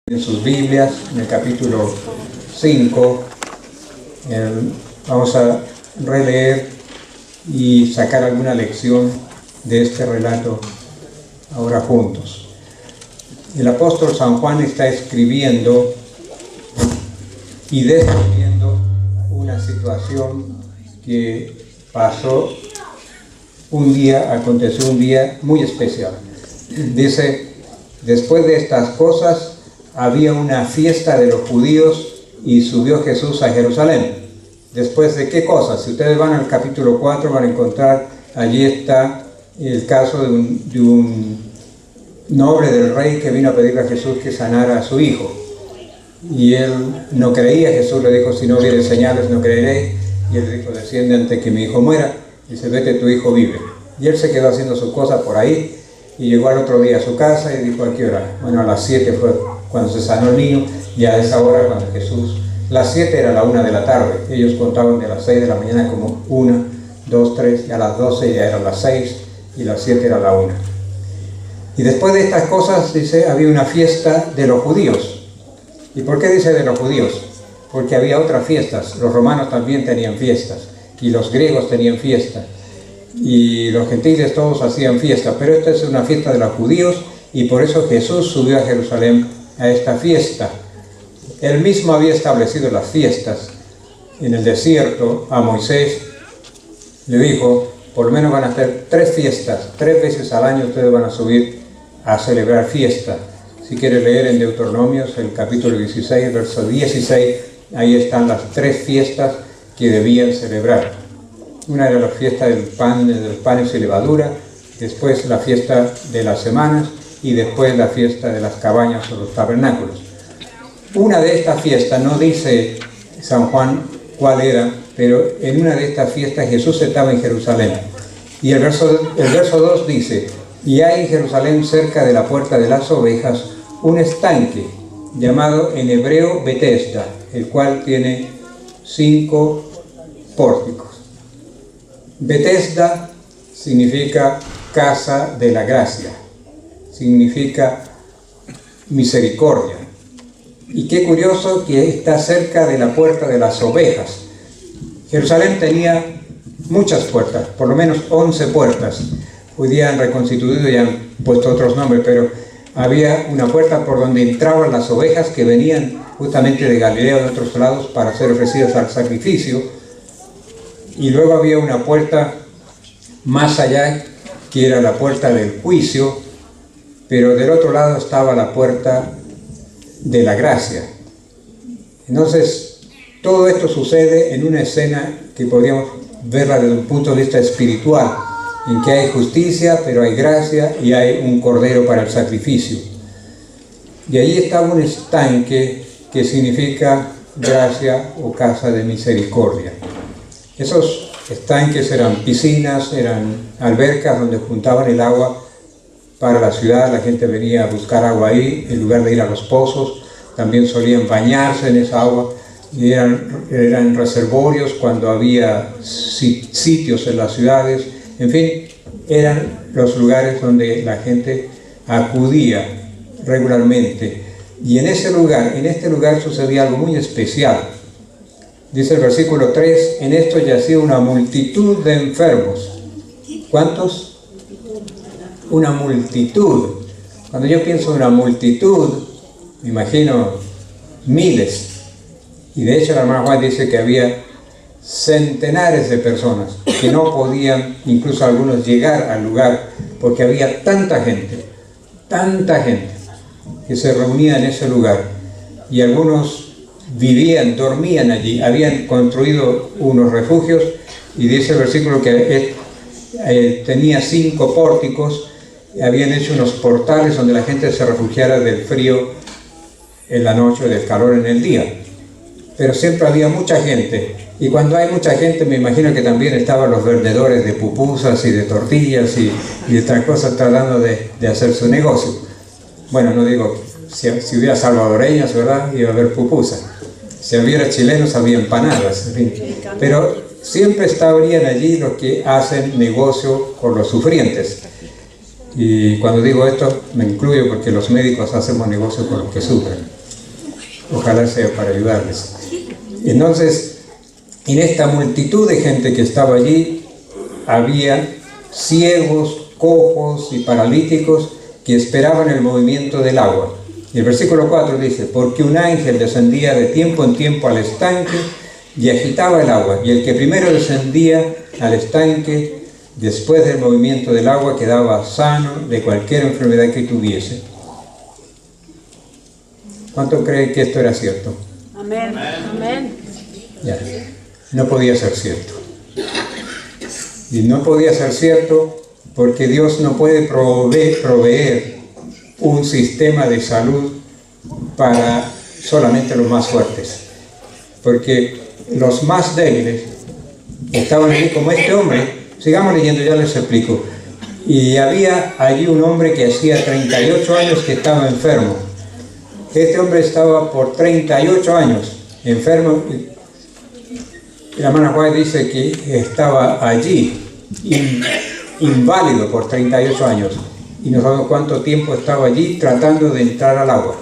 En sus Biblias, en el capítulo 5, vamos a releer y sacar alguna lección de este relato ahora juntos. El apóstol San Juan está escribiendo y describiendo una situación que pasó aconteció un día muy especial. Dice: después de estas cosas había una fiesta de los judíos y subió Jesús a Jerusalén. ¿Después de qué cosas? Si ustedes van al capítulo 4 van a encontrar, allí está el caso de un noble del rey que vino a pedirle a Jesús que sanara a su hijo. Y él no creía. Jesús le dijo: si no viere señales no creeré. Y él dijo: desciende antes que mi hijo muera. Y dice: vete, tu hijo vive. Y él se quedó haciendo sus cosas por ahí y llegó al otro día a su casa y dijo: ¿a qué hora? Bueno, a las 7 fue cuando se sanó el niño, y a esa hora cuando Jesús, las 7 era la 1 de la tarde, ellos contaban de las 6 de la mañana como 1, 2, 3, y a las 12 ya eran las 6 y las 7 era la 1. Y después de estas cosas, dice, había una fiesta de los judíos. ¿Y por qué dice de los judíos? Porque había otras fiestas. Los romanos también tenían fiestas, y los griegos tenían fiestas, y los gentiles todos hacían fiesta, pero esta es una fiesta de los judíos, y por eso Jesús subió a Jerusalén a esta fiesta. Él mismo había establecido las fiestas en el desierto. A Moisés le dijo: por lo menos van a hacer 3 fiestas, 3 veces al año ustedes van a subir a celebrar fiesta. Si quiere leer en Deuteronomios, el capítulo 16, verso 16, ahí están las 3 fiestas que debían celebrar. Una era la fiesta de los panes y levadura, después la fiesta de las semanas, y después la fiesta de las cabañas o los tabernáculos. Una de estas fiestas, no dice San Juan cuál era, pero en una de estas fiestas Jesús estaba en Jerusalén. Y el verso 2 dice: y hay en Jerusalén, cerca de la puerta de las ovejas, un estanque llamado en hebreo Betesda, el cual tiene 5 pórticos. Betesda significa casa de la gracia, significa misericordia. Y qué curioso que está cerca de la puerta de las ovejas. Jerusalén tenía muchas puertas, por lo menos 11 puertas. Hoy día han reconstituido y han puesto otros nombres, pero había una puerta por donde entraban las ovejas que venían justamente de Galilea o de otros lados para ser ofrecidas al sacrificio. Y luego había una puerta más allá, que era la puerta del juicio, pero del otro lado estaba la puerta de la gracia. Entonces, todo esto sucede en una escena que podríamos verla desde un punto de vista espiritual, en que hay justicia, pero hay gracia y hay un cordero para el sacrificio. Y allí estaba un estanque que significa gracia o casa de misericordia. Esos estanques eran piscinas, eran albercas donde juntaban el agua para la ciudad. La gente venía a buscar agua ahí, en lugar de ir a los pozos. También solían bañarse en esa agua, y eran reservorios cuando había sitios en las ciudades. En fin, eran los lugares donde la gente acudía regularmente. Y en este lugar sucedía algo muy especial. Dice el versículo 3, en esto yacía una multitud de enfermos. ¿Cuántos? Una multitud. Cuando yo pienso en una multitud, me imagino miles. Y de hecho el hermano Juan dice que había centenares de personas que no podían, incluso algunos, llegar al lugar, porque había tanta gente que se reunía en ese lugar. Y algunos vivían, dormían allí, habían construido unos refugios, y dice el versículo que tenía 5 pórticos, habían hecho unos portales donde la gente se refugiara del frío en la noche, del calor en el día. Pero siempre había mucha gente, y cuando hay mucha gente me imagino que también estaban los vendedores de pupusas y de tortillas y de otras cosas, tratando de hacer su negocio. Bueno, no digo, si hubiera salvadoreños, ¿verdad?, iba a haber pupusas. Si hubiera chilenos, había empanadas, en fin. Pero siempre estarían allí los que hacen negocio con los sufrientes. Y cuando digo esto, me incluyo porque los médicos hacemos negocio con los que sufren. Ojalá sea para ayudarles. Entonces, en esta multitud de gente que estaba allí, había ciegos, cojos y paralíticos que esperaban el movimiento del agua. Y el versículo 4 dice: porque un ángel descendía de tiempo en tiempo al estanque y agitaba el agua, y el que primero descendía al estanque, después del movimiento del agua, quedaba sano de cualquier enfermedad que tuviese. ¿Cuánto cree que esto era cierto? Amén. Amén. Ya. No podía ser cierto. Y no podía ser cierto porque Dios no puede proveer un sistema de salud para solamente los más fuertes. Porque los más débiles estaban allí, como este hombre. Sigamos leyendo, ya les explico. Y había allí un hombre que hacía 38 años que estaba enfermo. Este hombre estaba por 38 años enfermo. La hermana White dice que estaba allí, inválido por 38 años. Y no sabemos cuánto tiempo estaba allí tratando de entrar al agua.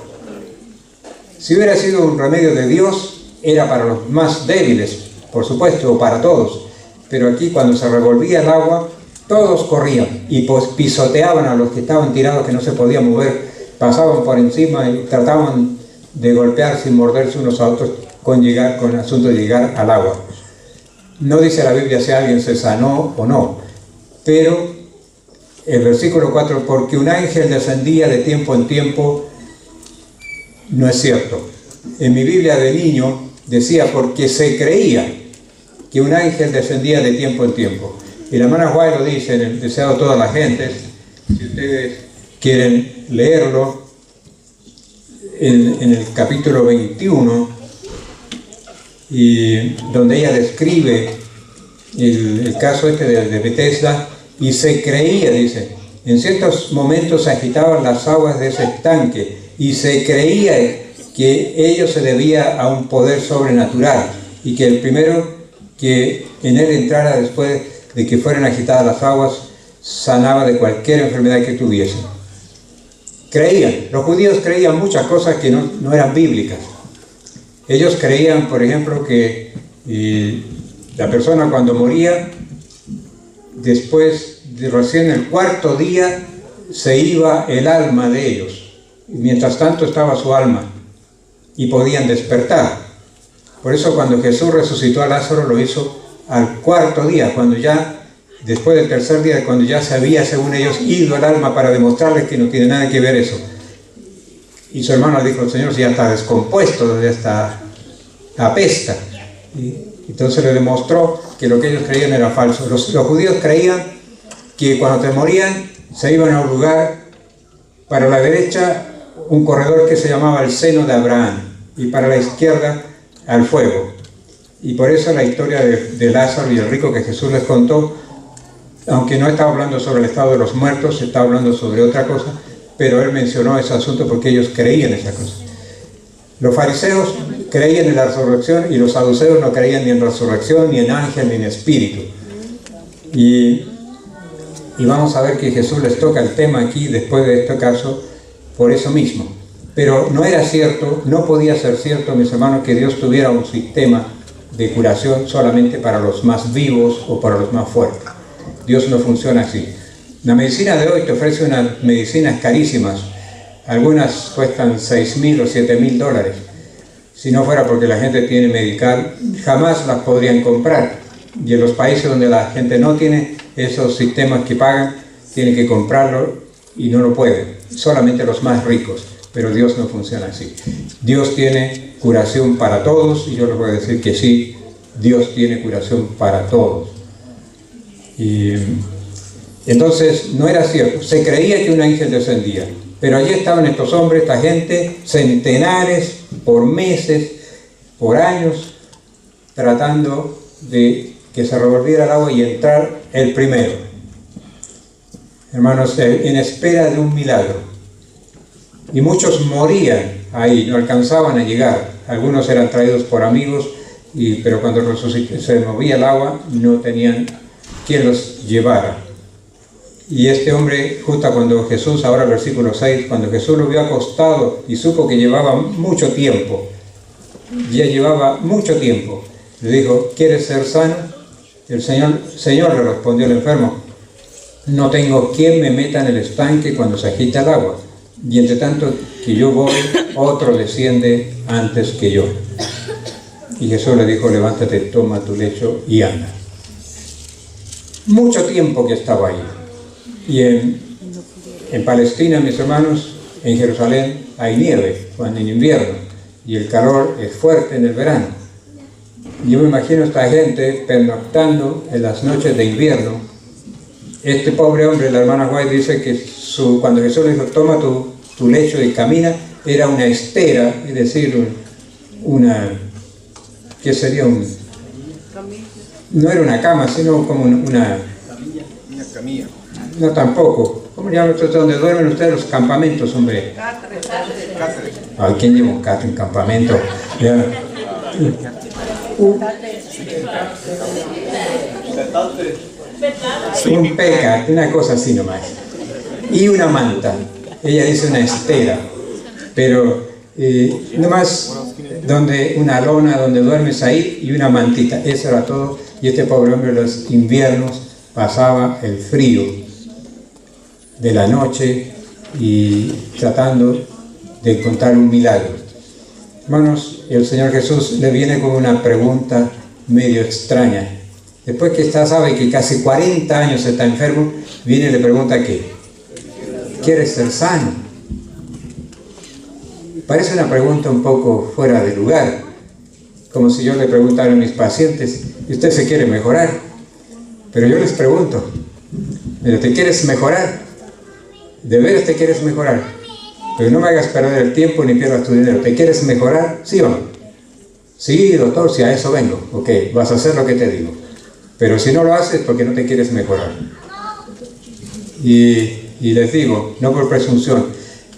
Si hubiera sido un remedio de Dios, era para los más débiles, por supuesto, o para todos. Pero aquí, cuando se revolvía el agua, todos corrían y pisoteaban a los que estaban tirados, que no se podían mover. Pasaban por encima y trataban de golpearse y morderse unos a otros con el asunto de llegar al agua. No dice la Biblia si alguien se sanó o no, pero el versículo 4, porque un ángel descendía de tiempo en tiempo, no es cierto. En mi Biblia de niño decía porque se creía que un ángel descendía de tiempo en tiempo. Y la hermana White lo dice en el Deseado de todas las gentes, si ustedes quieren leerlo, en el capítulo 21, y donde ella describe el caso este de Bethesda, y se creía, dice, en ciertos momentos se agitaban las aguas de ese estanque, y se creía que ello se debía a un poder sobrenatural, y que el primero que en él entrara después de que fueran agitadas las aguas, sanaba de cualquier enfermedad que tuviese. Creían, los judíos creían muchas cosas que no eran bíblicas. Ellos creían, por ejemplo, que la persona cuando moría, después de recién el cuarto día, se iba el alma de ellos. Y mientras tanto estaba su alma y podían despertar. Por eso cuando Jesús resucitó a Lázaro lo hizo al cuarto día, cuando ya, después del tercer día, cuando ya se había, según ellos, ido el alma, para demostrarles que no tiene nada que ver eso. Y su hermano le dijo: el Señor ya está descompuesto, ya está apesta. Y entonces le demostró que lo que ellos creían era falso. Los judíos creían que cuando te morían se iban a un lugar, para la derecha un corredor que se llamaba el seno de Abraham, y para la izquierda al fuego. Y por eso la historia de Lázaro y el rico que Jesús les contó, aunque no estaba hablando sobre el estado de los muertos, estaba hablando sobre otra cosa, pero él mencionó ese asunto porque ellos creían esa cosa. Los fariseos creían en la resurrección y los saduceos no creían ni en resurrección, ni en ángel, ni en espíritu. Y vamos a ver que Jesús les toca el tema aquí, después de este caso, por eso mismo. Pero no era cierto, no podía ser cierto, mis hermanos, que Dios tuviera un sistema de curación solamente para los más vivos o para los más fuertes. Dios no funciona así. La medicina de hoy te ofrece unas medicinas carísimas. Algunas cuestan $6,000 o $7,000. Si no fuera porque la gente tiene medical, jamás las podrían comprar. Y en los países donde la gente no tiene esos sistemas que pagan, tienen que comprarlo y no lo pueden. Solamente los más ricos. Pero Dios no funciona así. Dios tiene curación para todos, y yo les voy a decir que sí, Dios tiene curación para todos. Y entonces no era cierto. Se creía que un ángel descendía, pero allí estaban estos hombres, esta gente, centenares, por meses, por años, tratando de que se revolviera el agua y entrar el primero. Hermanos, en espera de un milagro. Y muchos morían ahí, no alcanzaban a llegar. Algunos eran traídos por amigos, pero cuando se movía el agua no tenían quien los llevara. Y este hombre, justo cuando Jesús, ahora versículo 6, cuando Jesús lo vio acostado y supo que llevaba mucho tiempo, ya llevaba mucho tiempo, le dijo, ¿quieres ser sano? El Señor le respondió al enfermo, no tengo quien me meta en el estanque cuando se agita el agua, y entre tanto que yo voy, otro desciende antes que yo. Y Jesús le dijo, levántate, toma tu lecho y anda. Mucho tiempo que estaba ahí. Y en Palestina, mis hermanos, en Jerusalén hay nieve cuando en invierno y el calor es fuerte en el verano. Yo me imagino a esta gente pernoctando en las noches de invierno. Este pobre hombre, la hermana White dice que cuando Jesús le dijo toma tu lecho y camina, era una estera, es decir, ¿qué sería? No era una cama, sino como una camilla. No, tampoco. ¿Cómo llaman ustedes donde duermen ustedes los campamentos, hombre? Catre. Ay, ¿quién lleva un catre en campamento? Ya. Un peca, una cosa así nomás. Y una manta. Ella dice una estera. Pero nomás donde una lona donde duermes ahí y una mantita. Eso era todo. Y este pobre hombre en los inviernos pasaba el frío de la noche y tratando de encontrar un milagro. Hermanos, el Señor Jesús le viene con una pregunta medio extraña. Después que sabe que casi 40 años está enfermo, viene y le pregunta ¿qué? ¿Quieres ser sano? Parece una pregunta un poco fuera de lugar, como si yo le preguntara a mis pacientes, ¿y usted se quiere mejorar? Pero yo les pregunto, ¿te quieres mejorar? ¿De veras te quieres mejorar? Pero no me hagas perder el tiempo ni pierdas tu dinero. ¿Te quieres mejorar? ¿Sí o no? Sí, doctor, si a eso vengo. Ok, vas a hacer lo que te digo. Pero si no lo haces, porque no te quieres mejorar. Y les digo, no por presunción,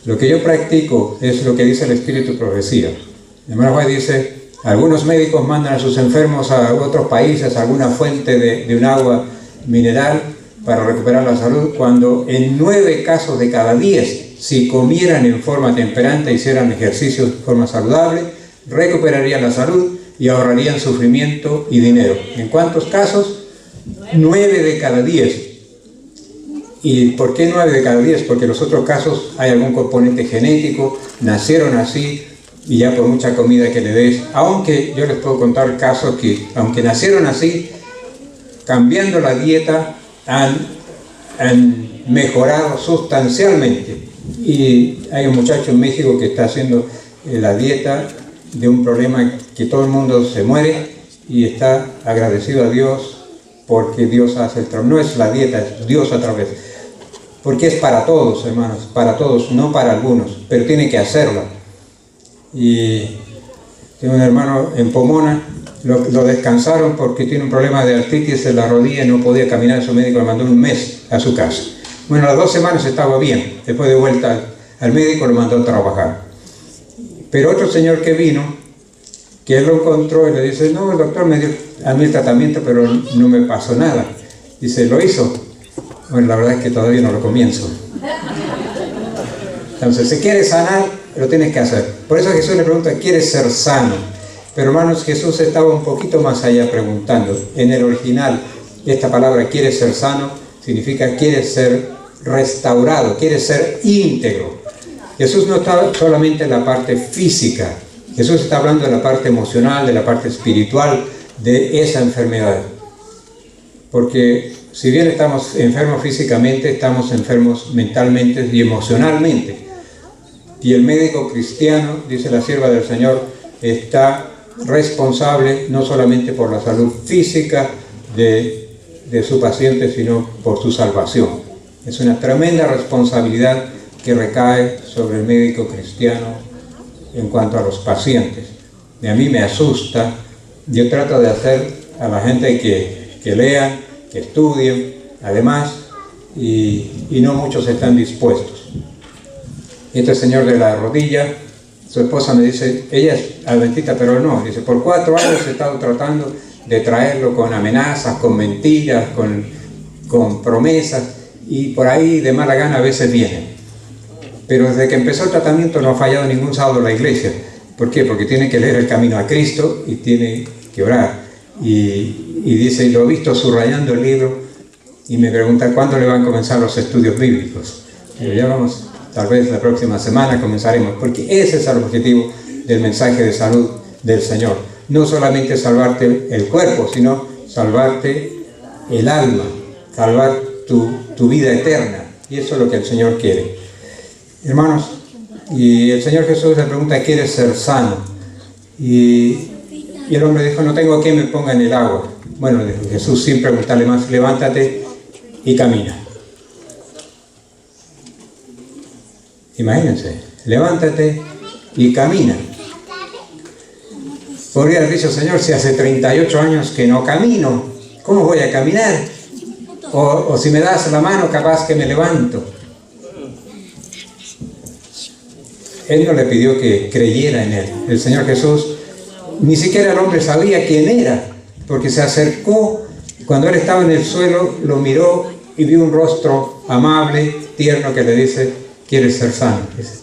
lo que yo practico es lo que dice el Espíritu Profecía. El hermano White dice, algunos médicos mandan a sus enfermos a otros países, a alguna fuente de un agua mineral para recuperar la salud, cuando en 9 casos de cada 10, si comieran en forma temperante, hicieran ejercicios de forma saludable, recuperarían la salud y ahorrarían sufrimiento y dinero. ¿En cuántos casos? 9 de cada 10. ¿Y por qué 9 de cada 10? Porque en los otros casos hay algún componente genético, nacieron así y ya por mucha comida que le des, aunque yo les puedo contar casos que, aunque nacieron así, cambiando la dieta, han mejorado sustancialmente. Y hay un muchacho en México que está haciendo la dieta de un problema que todo el mundo se muere y está agradecido a Dios porque Dios hace el trabajo. No es la dieta, es Dios a través. Porque es para todos, hermanos, para todos, no para algunos, pero tiene que hacerlo. Y tengo un hermano en Pomona, lo descansaron porque tiene un problema de artritis en la rodilla y no podía caminar. Su médico le mandó un mes a su casa. Bueno, a las 2 semanas estaba bien. Después de vuelta al médico lo mandó a trabajar. Pero otro señor que vino, que él lo encontró y le dice, no, el doctor me dio a mí el tratamiento, pero no me pasó nada. Dice, ¿lo hizo? Bueno, la verdad es que todavía no lo comienzo. Entonces, si quieres sanar, lo tienes que hacer. Por eso Jesús le pregunta, ¿quieres ser sano? Pero hermanos, Jesús estaba un poquito más allá preguntando. En el original, esta palabra, ¿quieres ser sano? Significa, ¿quieres ser restaurado? ¿Quieres ser íntegro? Jesús no está solamente en la parte física. Jesús está hablando de la parte emocional, de la parte espiritual de esa enfermedad. Porque si bien estamos enfermos físicamente, estamos enfermos mentalmente y emocionalmente. Y el médico cristiano, dice la sierva del Señor, está responsable no solamente por la salud física de su paciente, sino por su salvación. Es una tremenda responsabilidad que recae sobre el médico cristiano en cuanto a los pacientes. Y a mí me asusta. Yo trato de hacer a la gente que lean, que estudien, además, y no muchos están dispuestos. Este señor de la rodilla, su esposa me dice, ella es adventista, pero no, dice, por 4 años he estado tratando de traerlo con amenazas, con mentiras, con promesas, y por ahí de mala gana a veces vienen. Pero desde que empezó el tratamiento no ha fallado ningún sábado la iglesia. ¿Por qué? Porque tiene que leer el camino a Cristo y tiene que orar. Y dice, lo he visto subrayando el libro y me pregunta cuándo le van a comenzar los estudios bíblicos. Pero ya vamos, tal vez la próxima semana comenzaremos, porque ese es el objetivo del mensaje de salud del Señor. No solamente salvarte el cuerpo, sino salvarte el alma, salvar tu vida eterna. Y eso es lo que el Señor quiere. Hermanos, y el Señor Jesús le pregunta, ¿quieres ser sano? Y el hombre dijo, no tengo quien me ponga en el agua. Bueno, Jesús sin preguntarle más, levántate y camina. Imagínense, levántate y camina. Podría haber dicho, Señor, si hace 38 años que no camino, ¿cómo voy a caminar? O si me das la mano, capaz que me levanto. Él no le pidió que creyera en él. El Señor Jesús, ni siquiera el hombre sabía quién era, porque se acercó, cuando él estaba en el suelo, lo miró y vio un rostro amable, tierno, que le dice, ¿quieres ser sano? Dice,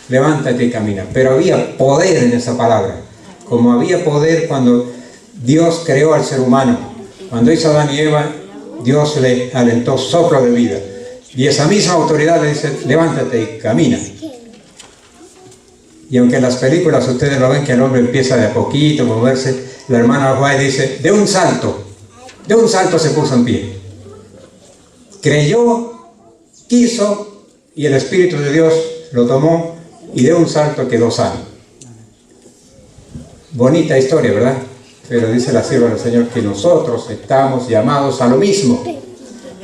levántate y camina. Pero había poder en esa palabra, como había poder cuando Dios creó al ser humano. Cuando hizo a Adán y Eva, Dios le alentó soplo de vida. Y esa misma autoridad le dice, levántate y camina. Y aunque en las películas ustedes lo ven que el hombre empieza de a poquito a moverse, la hermana White dice, de un salto se puso en pie. Creyó, quiso, y el Espíritu de Dios lo tomó y de un salto quedó sano. Bonita historia, ¿verdad? Pero dice la sierva del Señor que nosotros estamos llamados a lo mismo,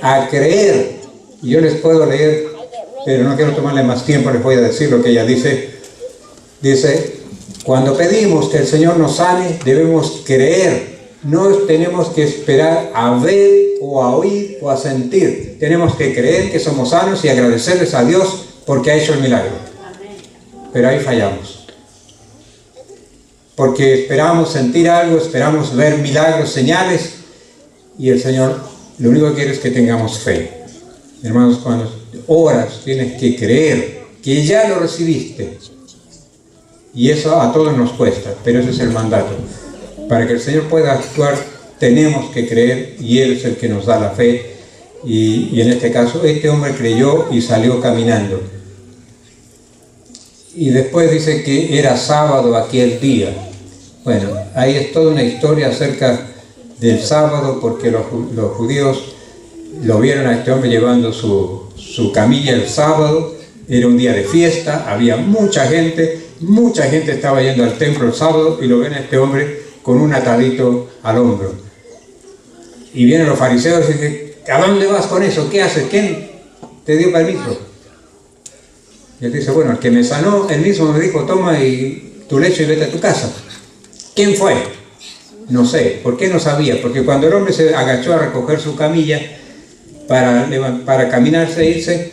a creer. Y yo les puedo leer, pero no quiero tomarle más tiempo, les voy a decir lo que ella dice. Dice, cuando pedimos que el Señor nos sane, debemos creer. No tenemos que esperar a ver o a oír o a sentir. Tenemos que creer que somos sanos y agradecerles a Dios porque ha hecho el milagro. Pero ahí fallamos. Porque esperamos sentir algo, esperamos ver milagros, señales, y el Señor lo único que quiere es que tengamos fe. Hermanos, cuando oras tienes que creer que ya lo recibiste. Y eso a todos nos cuesta, pero ese es el mandato. Para que el Señor pueda actuar, tenemos que creer, y Él es el que nos da la fe. Y en este caso, este hombre creyó y salió caminando. Y después dice que era sábado aquel día. Bueno, ahí es toda una historia acerca del sábado, porque los judíos lo vieron a este hombre llevando su camilla el sábado. Era un día de fiesta, había mucha gente estaba yendo al templo el sábado y lo ven a este hombre con un atadito al hombro. Y vienen los fariseos y dicen, ¿a dónde vas con eso? ¿Qué haces? ¿Quién te dio permiso? Y él dice, bueno, el que me sanó, él mismo me dijo, toma tu lecho y vete a tu casa. ¿Quién fue? No sé. ¿Por qué no sabía? Porque cuando el hombre se agachó a recoger su camilla para caminarse e irse,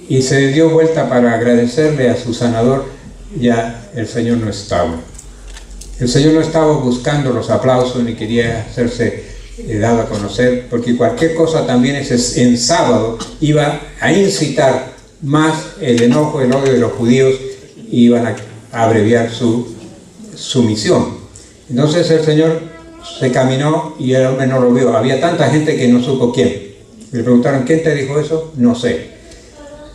y se dio vuelta para agradecerle a su sanador, ya el Señor no estaba. El Señor no estaba buscando los aplausos ni quería hacerse dado a conocer, porque cualquier cosa también en sábado iba a incitar más el enojo, el odio de los judíos, y iban a abreviar su misión. Entonces el Señor se caminó y el hombre no lo vio. Había tanta gente que no supo quién. Le preguntaron, ¿quién te dijo eso? No sé.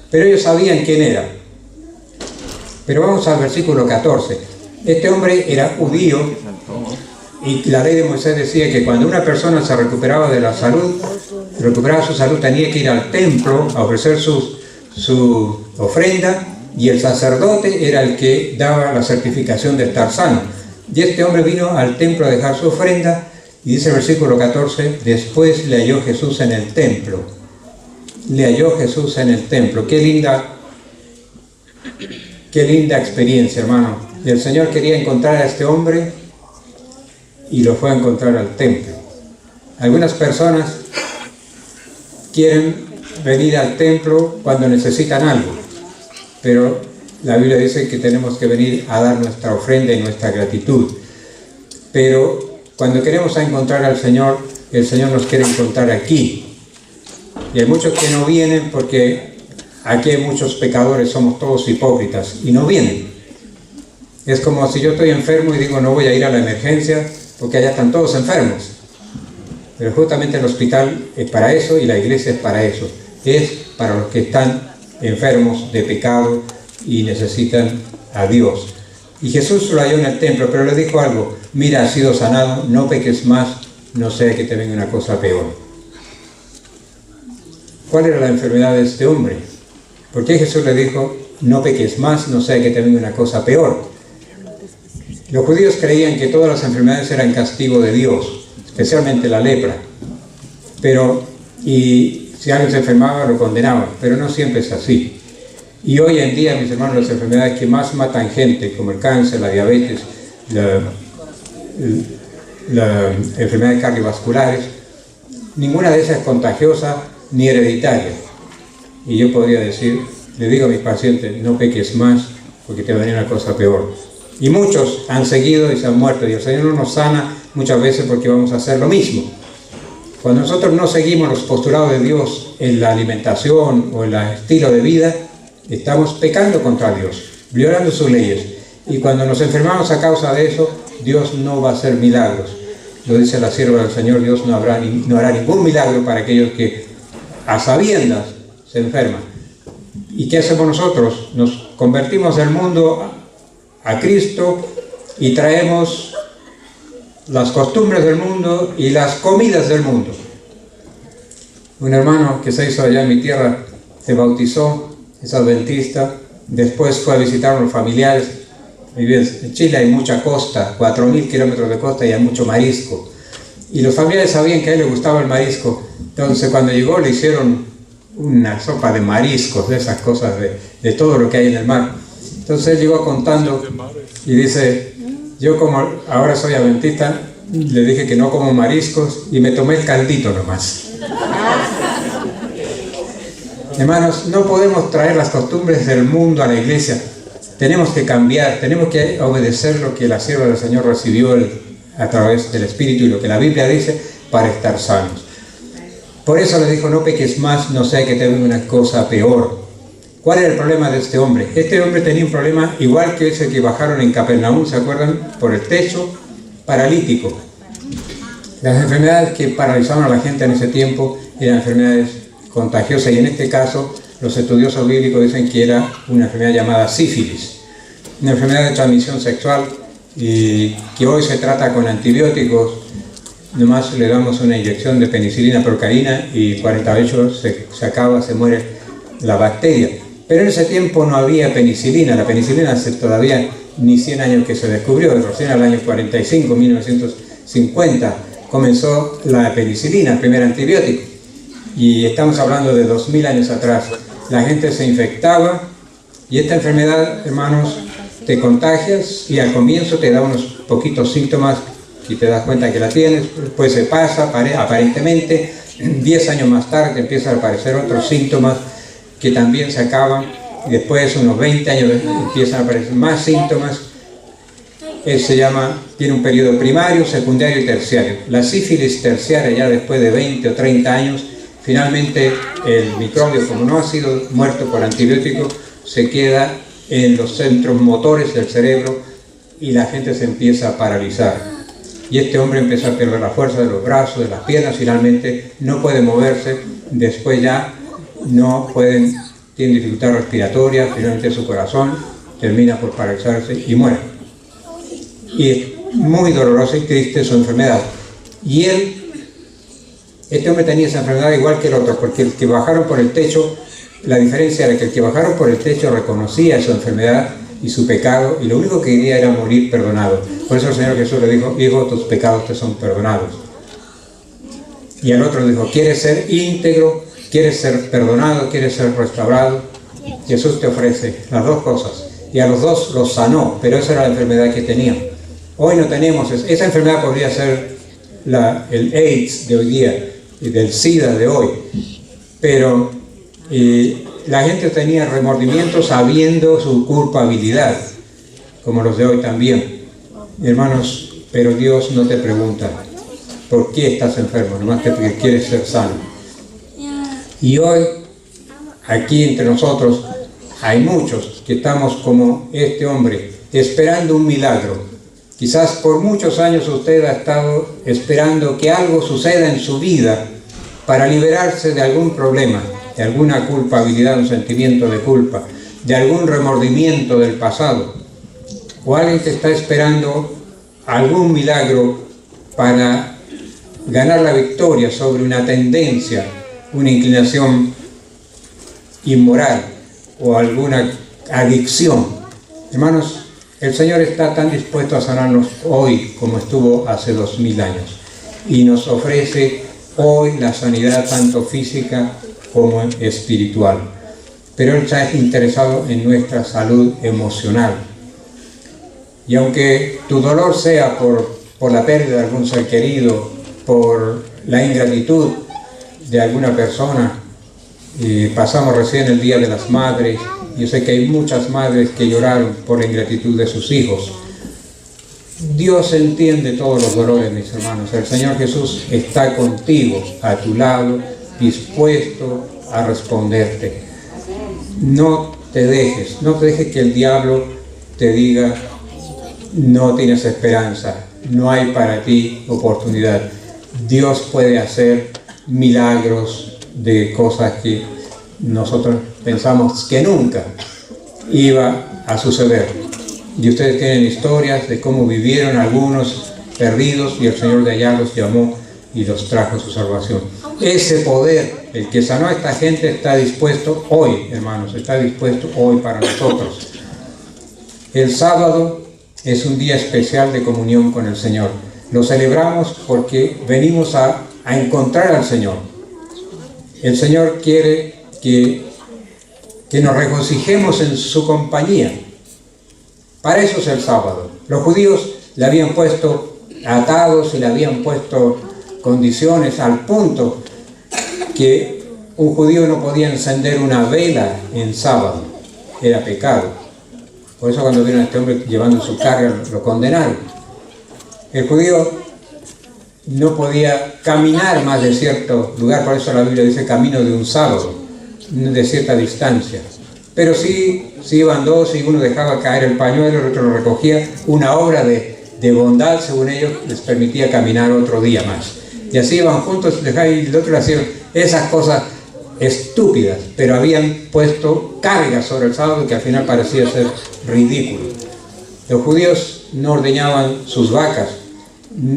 Pero ellos sabían quién era. Pero vamos al versículo 14. Este hombre era judío y la ley de Moisés decía que cuando una persona se recuperaba de la salud, recuperaba su salud, tenía que ir al templo a ofrecer su ofrenda, y el sacerdote era el que daba la certificación de estar sano. Y este hombre vino al templo a dejar su ofrenda, y dice el versículo 14, después le halló Jesús en el templo. Le halló Jesús en el templo. Qué linda experiencia, hermano. El Señor quería encontrar a este hombre y lo fue a encontrar al templo. Algunas personas quieren venir al templo cuando necesitan algo, pero la Biblia dice que tenemos que venir a dar nuestra ofrenda y nuestra gratitud. Pero cuando queremos encontrar al Señor, el Señor nos quiere encontrar aquí. Y hay muchos que no vienen porque aquí hay muchos pecadores, somos todos hipócritas y no vienen. Es como si yo estoy enfermo y digo no voy a ir a la emergencia porque allá están todos enfermos. Pero justamente el hospital es para eso y la iglesia es para eso. Es para los que están enfermos de pecado y necesitan a Dios. Y Jesús lo halló en el templo, pero le dijo algo: mira, has sido sanado, no peques más, no sea que te venga una cosa peor. ¿Cuál era la enfermedad de este hombre? ¿Por qué Jesús le dijo, no peques más, no sea que te venga una cosa peor? Los judíos creían que todas las enfermedades eran castigo de Dios, especialmente la lepra. Y si alguien se enfermaba, lo condenaban, pero no siempre es así. Y hoy en día, mis hermanos, las enfermedades que más matan gente, como el cáncer, la diabetes, las enfermedades cardiovasculares, ninguna de esas es contagiosa ni hereditaria. Y yo podría decir, le digo a mis pacientes, no peques más, porque te va a venir una cosa peor. Y muchos han seguido y se han muerto, y el Señor no nos sana muchas veces porque vamos a hacer lo mismo. Cuando nosotros no seguimos los postulados de Dios en la alimentación o en el estilo de vida, estamos pecando contra Dios, violando sus leyes. Y cuando nos enfermamos a causa de eso, Dios no va a hacer milagros. Lo dice la sierva del Señor, Dios no hará ningún milagro para aquellos que a sabiendas se enferman. ¿Y qué hacemos nosotros? Nos convertimos del mundo a Cristo y traemos las costumbres del mundo y las comidas del mundo. Un hermano que se hizo allá en mi tierra se bautizó, es adventista, después fue a visitar a unos familiares. En Chile hay mucha costa, 4.000 kilómetros de costa y hay mucho marisco. Y los familiares sabían que a él le gustaba el marisco, entonces cuando llegó le hicieron una sopa de mariscos, de esas cosas, de todo lo que hay en el mar. Entonces él llegó contando y dice, yo como ahora soy adventista, le dije que no como mariscos y me tomé el caldito nomás. Hermanos, no podemos traer las costumbres del mundo a la iglesia. Tenemos que cambiar, tenemos que obedecer lo que la sierva del Señor recibió a través del Espíritu y lo que la Biblia dice para estar sanos. Por eso le dijo, no peques más, no sea que te venga una cosa peor. ¿Cuál era el problema de este hombre? Este hombre tenía un problema igual que ese que bajaron en Capernaum, ¿se acuerdan? Por el techo, paralítico. Las enfermedades que paralizaban a la gente en ese tiempo eran enfermedades contagiosas y en este caso los estudiosos bíblicos dicen que era una enfermedad llamada sífilis, una enfermedad de transmisión sexual y que hoy se trata con antibióticos. Nomás le damos una inyección de penicilina, procaína y 48 se acaba, se muere la bacteria. Pero en ese tiempo no había penicilina. La penicilina hace todavía ni 100 años que se descubrió, recién al año 45, 1950, comenzó la penicilina, el primer antibiótico. Y estamos hablando de 2000 años atrás. La gente se infectaba y esta enfermedad, hermanos, te contagias y al comienzo te da unos poquitos síntomas y te das cuenta que la tienes, después se pasa, aparentemente, 10 años más tarde te empiezan a aparecer otros síntomas que también se acaban, y después unos 20 años empiezan a aparecer más síntomas. Tiene un periodo primario, secundario y terciario. La sífilis terciaria, ya después de 20 o 30 años, finalmente el microbio, como no ha sido muerto por antibiótico, se queda en los centros motores del cerebro y la gente se empieza a paralizar. Y este hombre empezó a perder la fuerza de los brazos, de las piernas, finalmente no puede moverse, después ya tiene dificultad respiratoria, finalmente su corazón termina por paralizarse y muere. Y es muy dolorosa y triste su enfermedad. Y este hombre tenía esa enfermedad igual que el otro, porque el que bajaron por el techo, la diferencia era que el que bajaron por el techo reconocía su enfermedad y su pecado, y lo único que quería era morir perdonado. Por eso el Señor Jesús le dijo, hijo, tus pecados te son perdonados. Y al otro le dijo, ¿quieres ser íntegro? ¿Quieres ser perdonado? ¿Quieres ser restaurado? Jesús te ofrece las dos cosas. Y a los dos los sanó, pero esa era la enfermedad que tenían. Hoy no tenemos, esa enfermedad podría ser el AIDS de hoy día, y del SIDA de hoy. Pero la gente tenía remordimiento sabiendo su culpabilidad, como los de hoy también. Hermanos, pero Dios no te pregunta, ¿por qué estás enfermo? Nomás que quieres ser sano. Y hoy, aquí entre nosotros, hay muchos que estamos como este hombre, esperando un milagro. Quizás por muchos años usted ha estado esperando que algo suceda en su vida para liberarse de algún problema, de alguna culpabilidad, un sentimiento de culpa, de algún remordimiento del pasado. O alguien que está esperando algún milagro para ganar la victoria sobre una tendencia, una inclinación inmoral o alguna adicción. Hermanos, el Señor está tan dispuesto a sanarnos hoy como estuvo hace 2000 años y nos ofrece hoy la sanidad tanto física como espiritual. Pero Él está interesado en nuestra salud emocional. Y aunque tu dolor sea por la pérdida de algún ser querido, por la ingratitud de alguna persona, pasamos recién el Día de las Madres, yo sé que hay muchas madres que lloraron por la ingratitud de sus hijos. Dios entiende todos los dolores, mis hermanos. El Señor Jesús está contigo, a tu lado, dispuesto a responderte. No te dejes que el diablo te diga: no tienes esperanza, no hay para ti oportunidad. Dios puede hacer milagros de cosas que nosotros pensamos que nunca iba a suceder. Y ustedes tienen historias de cómo vivieron algunos perdidos y el Señor de allá los llamó y los trajo a su salvación. Ese poder, el que sanó a esta gente, está dispuesto hoy, hermanos, está dispuesto hoy para nosotros. El sábado es un día especial de comunión con el Señor. Lo celebramos porque venimos a encontrar al Señor. El Señor quiere que nos regocijemos en su compañía. Para eso es el sábado. Los judíos le habían puesto atados y le habían puesto condiciones al punto que un judío no podía encender una vela en sábado. Era pecado. Por eso cuando vieron a este hombre llevando su carga lo condenaron. El judío no podía caminar más de cierto lugar, por eso la Biblia dice camino de un sábado, de cierta distancia. Pero sí iban dos y uno dejaba caer el pañuelo, el otro lo recogía. Una obra de bondad, según ellos, les permitía caminar otro día más. Y así iban juntos y el otro le hacían esas cosas estúpidas, pero habían puesto cargas sobre el sábado que al final parecía ser ridículo. Los judíos no ordeñaban sus vacas.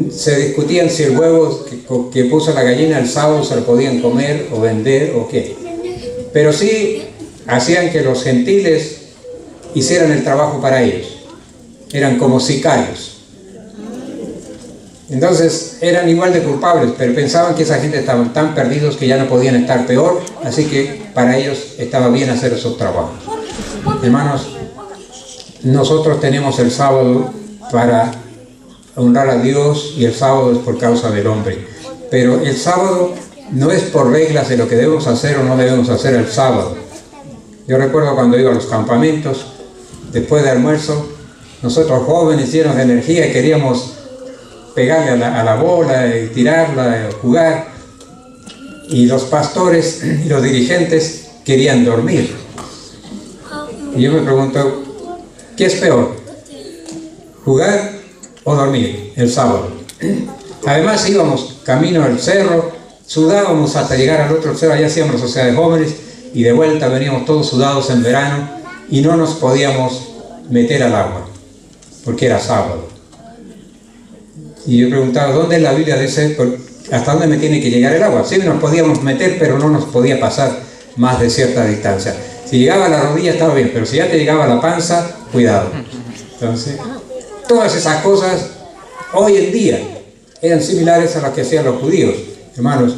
Se discutían si el huevo que puso la gallina el sábado se lo podían comer o vender o qué. Pero sí hacían que los gentiles hicieran el trabajo para ellos. Eran como sicarios. Entonces eran igual de culpables, pero pensaban que esa gente estaban tan perdidos que ya no podían estar peor, así que para ellos estaba bien hacer esos trabajos. Hermanos, nosotros tenemos el sábado para honrar a Dios y el sábado es por causa del hombre. Pero el sábado no es por reglas de lo que debemos hacer o no debemos hacer el sábado. Yo recuerdo cuando iba a los campamentos, después de almuerzo, nosotros jóvenes llenos de energía queríamos pegarle a la bola y tirarla, jugar, y los pastores y los dirigentes querían dormir. Y yo me pregunto, ¿qué es peor? ¿Jugar o dormir el sábado? Además íbamos camino al cerro, sudábamos hasta llegar al otro cerro, allá hacíamos la sociedad de jóvenes, y de vuelta veníamos todos sudados en verano, y no nos podíamos meter al agua, porque era sábado. Y yo preguntaba, ¿dónde es la Biblia dice hasta dónde me tiene que llegar el agua? Sí, nos podíamos meter, pero no nos podía pasar más de cierta distancia. Si llegaba a la rodilla estaba bien, pero si ya te llegaba a la panza, cuidado. Entonces, todas esas cosas hoy en día eran similares a las que hacían los judíos. Hermanos,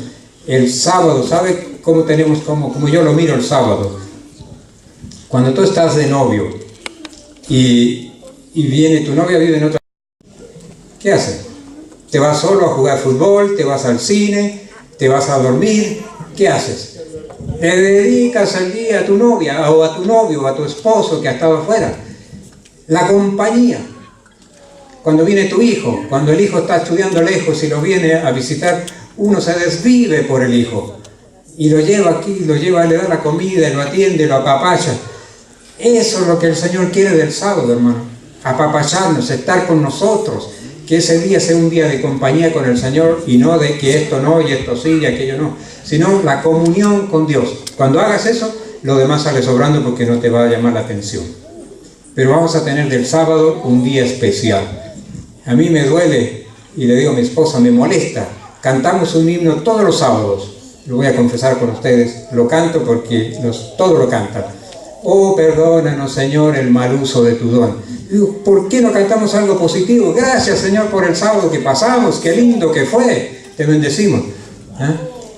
el sábado, ¿sabe cómo tenemos, como yo lo miro el sábado? Cuando tú estás de novio y viene tu novia, vive en otra... ¿Qué haces? ¿Te vas solo a jugar fútbol? ¿Te vas al cine? ¿Te vas a dormir? ¿Qué haces? ¿Le dedicas el día a tu novia o a tu novio o a tu esposo que ha estado afuera? La compañía. Cuando viene tu hijo, cuando el hijo está estudiando lejos y lo viene a visitar, uno se desvive por el hijo. y lo lleva aquí, lo lleva, le da la comida, lo atiende, lo apapacha. Eso es lo que el Señor quiere del sábado, hermano. Apapacharnos, estar con nosotros. Que ese día sea un día de compañía con el Señor y no de que esto no y esto sí y aquello no. Sino la comunión con Dios. Cuando hagas eso, lo demás sale sobrando porque no te va a llamar la atención. Pero vamos a tener del sábado un día especial. A mí me duele, y le digo a mi esposa, me molesta. Cantamos un himno todos los sábados. Lo voy a confesar con ustedes. Lo canto porque todos lo cantan. Oh, perdónanos, Señor, el mal uso de tu don. Digo, ¿por qué no cantamos algo positivo? Gracias, Señor, por el sábado que pasamos. Qué lindo que fue. Te bendecimos.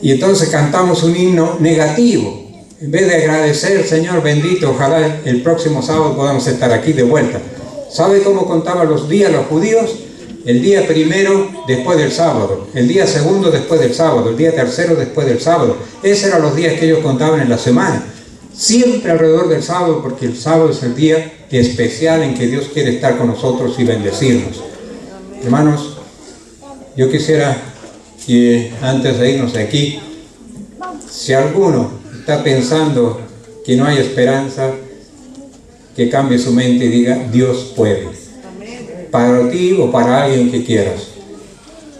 Y entonces cantamos un himno negativo. En vez de agradecer, Señor bendito, ojalá el próximo sábado podamos estar aquí de vuelta. ¿Sabe cómo contaban los días los judíos? El día primero después del sábado, el día segundo después del sábado, el día tercero después del sábado. Esos eran los días que ellos contaban en la semana. Siempre alrededor del sábado, porque el sábado es el día especial en que Dios quiere estar con nosotros y bendecirnos. Hermanos, yo quisiera que antes de irnos de aquí, si alguno está pensando que no hay esperanza, que cambie su mente y diga, Dios puede. Para ti o para alguien que quieras.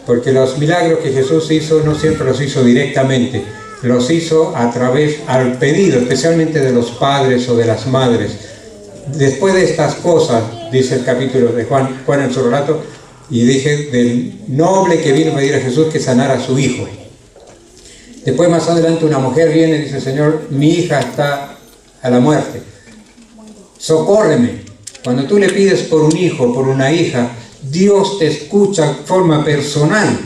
Porque los milagros que Jesús hizo no siempre los hizo directamente, los hizo a través, al pedido, especialmente de los padres o de las madres. Después de estas cosas, dice el capítulo de Juan en su relato, y dije del noble que vino a pedir a Jesús que sanara a su hijo. Después más adelante una mujer viene y dice, Señor, mi hija está a la muerte, socórreme. Cuando tú le pides por un hijo, por una hija, Dios te escucha de forma personal.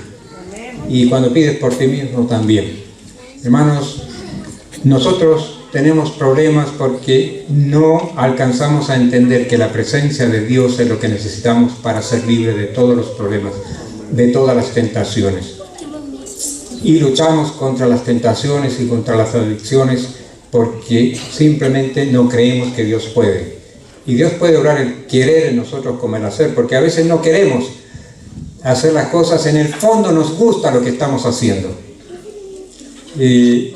Y cuando pides por ti mismo también. Hermanos, nosotros tenemos problemas porque no alcanzamos a entender que la presencia de Dios es lo que necesitamos para ser libres de todos los problemas, de todas las tentaciones. Y luchamos contra las tentaciones y contra las adicciones porque simplemente no creemos que Dios puede. Y Dios puede obrar el querer en nosotros como el hacer, porque a veces no queremos hacer las cosas, en el fondo nos gusta lo que estamos haciendo. Y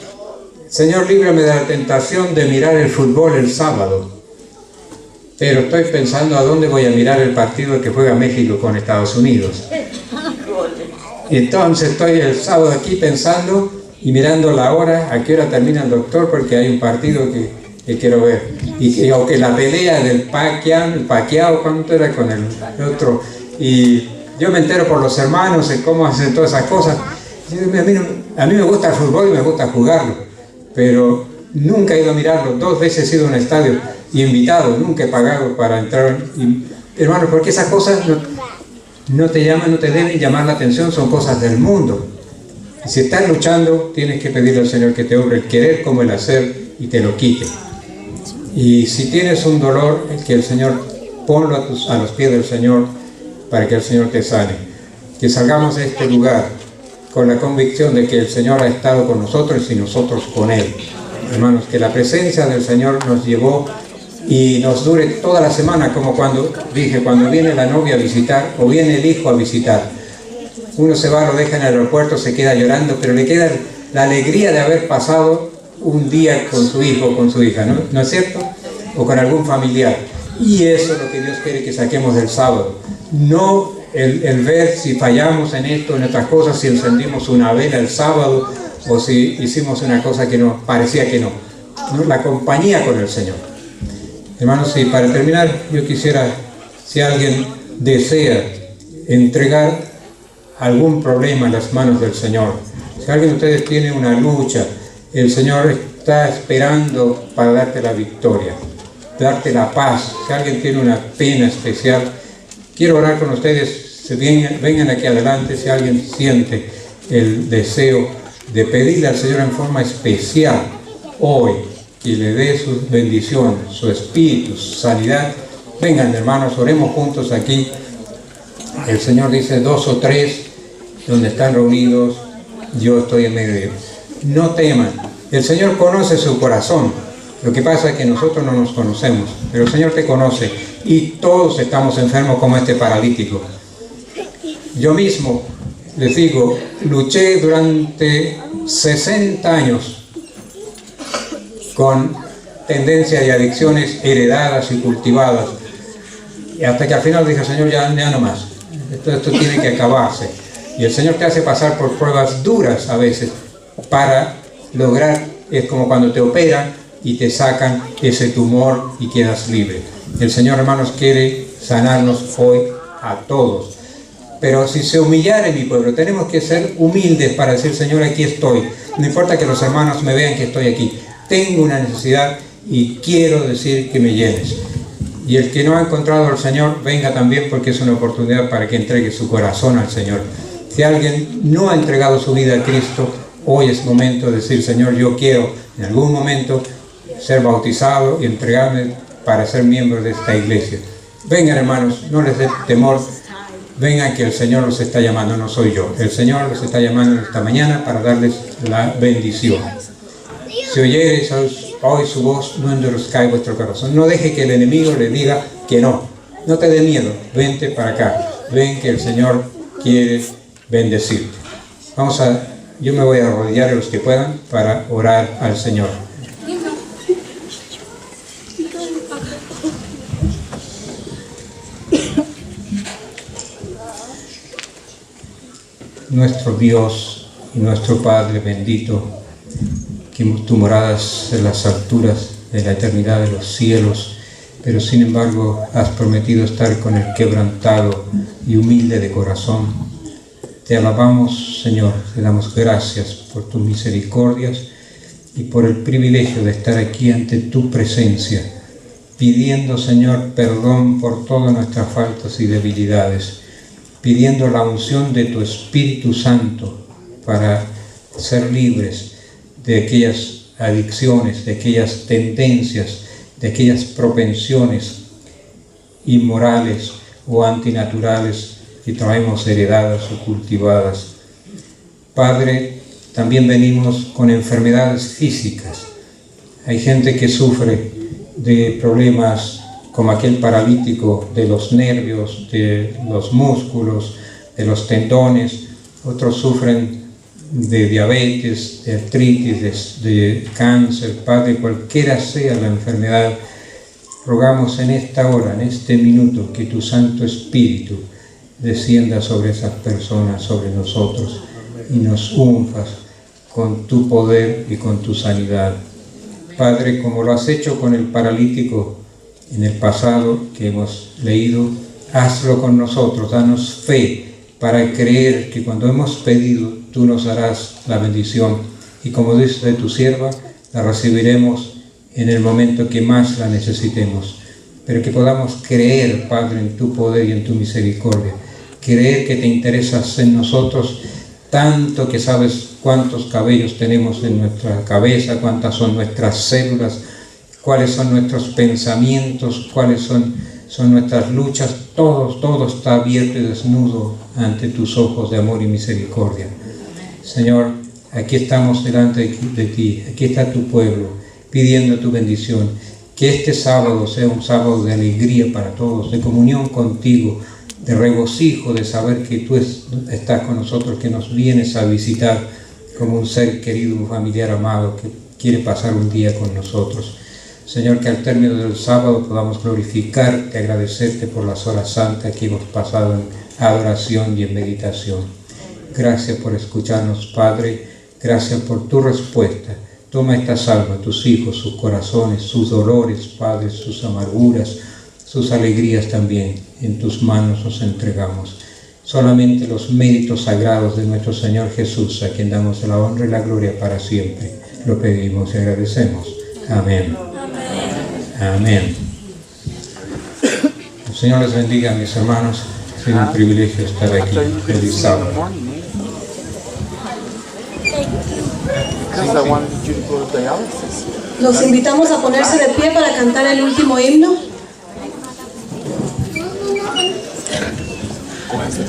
Señor, líbrame de la tentación de mirar el fútbol el sábado, pero estoy pensando a dónde voy a mirar el partido que juega México con Estados Unidos. Entonces estoy el sábado aquí pensando y mirando la hora, a qué hora termina el doctor, porque hay un partido que quiero ver. Y aunque la pelea del Pacquiao, ¿cuánto era con el otro? Y yo me entero por los hermanos de cómo hacen todas esas cosas. A mí me gusta el fútbol y me gusta jugarlo, pero nunca he ido a mirarlo. 2 veces he ido a un estadio y invitado, nunca he pagado para entrar. Hermanos, porque esas cosas no te llaman, no te deben llamar la atención, son cosas del mundo. Y si estás luchando, tienes que pedirle al Señor que te obre el querer como el hacer y te lo quite. Y si tienes un dolor, que el Señor, ponlo a los pies del Señor para que el Señor te sane. Que salgamos de este lugar con la convicción de que el Señor ha estado con nosotros y nosotros con Él. Hermanos, que la presencia del Señor nos llevó y nos dure toda la semana, como cuando viene la novia a visitar o viene el hijo a visitar. Uno se va, lo deja en el aeropuerto, se queda llorando, pero le queda la alegría de haber pasado un día con su hijo o con su hija, ¿no es cierto? O con algún familiar. Y eso es lo que Dios quiere que saquemos del sábado. No el ver si fallamos en esto, en otras cosas, si encendimos una vela el sábado o si hicimos una cosa que no parecía que no. La compañía con el Señor. Hermanos, y para terminar, yo quisiera, si alguien desea entregar algún problema en las manos del Señor, si alguien de ustedes tiene una lucha, el Señor está esperando para darte la victoria, darte la paz. Si alguien tiene una pena especial, quiero orar con ustedes. Vengan aquí adelante si alguien siente el deseo de pedirle al Señor en forma especial hoy que le dé su bendición, su espíritu, su sanidad. Vengan, hermanos, oremos juntos aquí. El Señor dice 2 o 3 donde están reunidos, yo estoy en medio de ellos. No teman, el Señor conoce su corazón. Lo que pasa es que nosotros no nos conocemos, pero el Señor te conoce y todos estamos enfermos como este paralítico. Yo mismo, les digo, luché durante 60 años con tendencias y adicciones heredadas y cultivadas. Y hasta que al final dije, Señor, ya no más. Esto tiene que acabarse. Y el Señor te hace pasar por pruebas duras a veces para lograr, es como cuando te operan y te sacan ese tumor y quedas libre. El Señor, hermanos, quiere sanarnos hoy a todos. Pero si se humillara en mi pueblo, tenemos que ser humildes para decir, Señor, aquí estoy. No importa que los hermanos me vean que estoy aquí. Tengo una necesidad y quiero decir que me llenes. Y el que no ha encontrado al Señor, venga también, porque es una oportunidad para que entregue su corazón al Señor. Si alguien no ha entregado su vida a Cristo, hoy es momento de decir, Señor, yo quiero en algún momento ser bautizado y entregarme para ser miembro de esta iglesia. Vengan, hermanos, no les dé temor. Vengan, que el Señor los está llamando, no soy yo. El Señor los está llamando esta mañana para darles la bendición. Si oyereis hoy su voz, no endurezcáis vuestro corazón. No deje que el enemigo le diga que no. No te dé miedo. Vente para acá. Ven, que el Señor quiere bendecirte. Yo me voy a arrodillar a los que puedan para orar al Señor. Nuestro Dios y nuestro Padre bendito, que tu moradas en las alturas de la eternidad de los cielos, pero sin embargo has prometido estar con el quebrantado y humilde de corazón. Te alabamos, Señor, te damos gracias por tus misericordias y por el privilegio de estar aquí ante tu presencia, pidiendo, Señor, perdón por todas nuestras faltas y debilidades, pidiendo la unción de tu Espíritu Santo para ser libres de aquellas adicciones, de aquellas tendencias, de aquellas propensiones inmorales o antinaturales que traemos heredadas o cultivadas. Padre, también venimos con enfermedades físicas. Hay gente que sufre de problemas como aquel paralítico de los nervios, de los músculos, de los tendones. Otros sufren de diabetes, de artritis, de cáncer. Padre, cualquiera sea la enfermedad, rogamos en esta hora, en este minuto, que tu Santo Espíritu descienda sobre esas personas, sobre nosotros, y nos unjas con tu poder y con tu sanidad. Padre, como lo has hecho con el paralítico en el pasado que hemos leído, hazlo con nosotros, danos fe para creer que cuando hemos pedido, tú nos darás la bendición, y como dice de tu sierva, la recibiremos en el momento que más la necesitemos. Pero que podamos creer, Padre, en tu poder y en tu misericordia, creer que te interesas en nosotros tanto que sabes cuántos cabellos tenemos en nuestra cabeza, cuántas son nuestras células, cuáles son nuestros pensamientos, cuáles son nuestras luchas. Todo está abierto y desnudo ante tus ojos de amor y misericordia. Señor, aquí estamos delante de ti, aquí está tu pueblo, pidiendo tu bendición. Que este sábado sea un sábado de alegría para todos, de comunión contigo, de regocijo, de saber que tú estás con nosotros, que nos vienes a visitar como un ser querido, un familiar amado que quiere pasar un día con nosotros. Señor, que al término del sábado podamos glorificarte, agradecerte por las horas santas que hemos pasado en adoración y en meditación. Gracias por escucharnos, Padre. Gracias por tu respuesta. Toma estas almas, tus hijos, sus corazones, sus dolores, Padre, sus amarguras, sus alegrías también. En tus manos nos entregamos. Solamente los méritos sagrados de nuestro Señor Jesús, a quien damos la honra y la gloria para siempre, lo pedimos y agradecemos. Amén. Amén. El Señor les bendiga, mis hermanos. Ha sido un privilegio estar aquí. Feliz sábado. Los invitamos a ponerse de pie para cantar el último himno. Gracias.